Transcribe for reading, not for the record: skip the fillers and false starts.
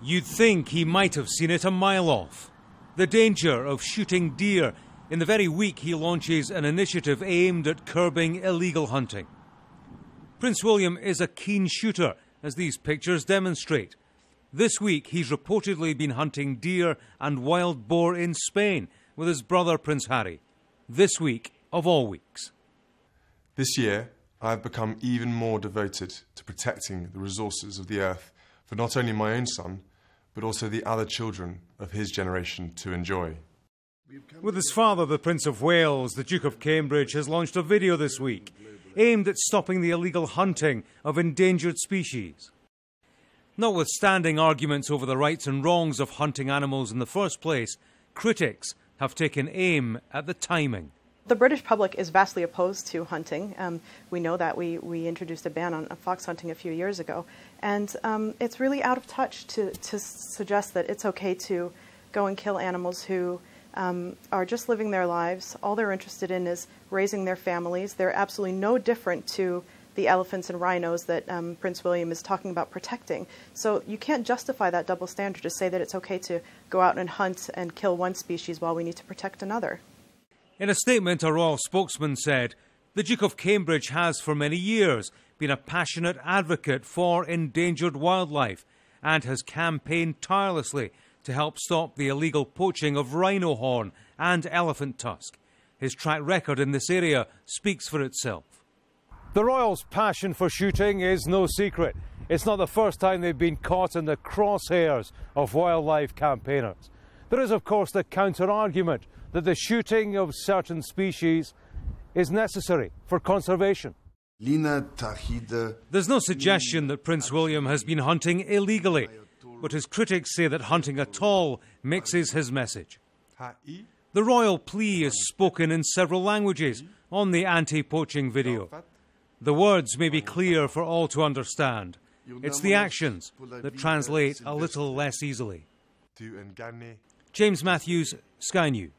You'd think he might have seen it a mile off. The danger of shooting deer in the very week he launches an initiative aimed at curbing illegal hunting. Prince William is a keen shooter, as these pictures demonstrate. This week he's reportedly been hunting deer and wild boar in Spain with his brother Prince Harry. This week of all weeks. This year, I have become even more devoted to protecting the resources of the earth for not only my own son, but also the other children of his generation to enjoy. With his father, the Prince of Wales, the Duke of Cambridge has launched a video this week aimed at stopping the illegal hunting of endangered species. Notwithstanding arguments over the rights and wrongs of hunting animals in the first place, critics have taken aim at the timing. The British public is vastly opposed to hunting. We know that. We introduced a ban on fox hunting a few years ago. And it's really out of touch to suggest that it's okay to go and kill animals who are just living their lives. All they're interested in is raising their families. They're absolutely no different to the elephants and rhinos that Prince William is talking about protecting. So you can't justify that double standard to say that it's okay to go out and hunt and kill one species while we need to protect another. In a statement, a royal spokesman said, the Duke of Cambridge has for many years been a passionate advocate for endangered wildlife and has campaigned tirelessly to help stop the illegal poaching of rhino horn and elephant tusk. His track record in this area speaks for itself. The royals' passion for shooting is no secret. It's not the first time they've been caught in the crosshairs of wildlife campaigners. There is, of course, the counter-argument that the shooting of certain species is necessary for conservation. There's no suggestion that Prince William has been hunting illegally, but his critics say that hunting at all mixes his message. The royal plea is spoken in several languages on the anti-poaching video. The words may be clear for all to understand. It's the actions that translate a little less easily. James Matthews, Sky News.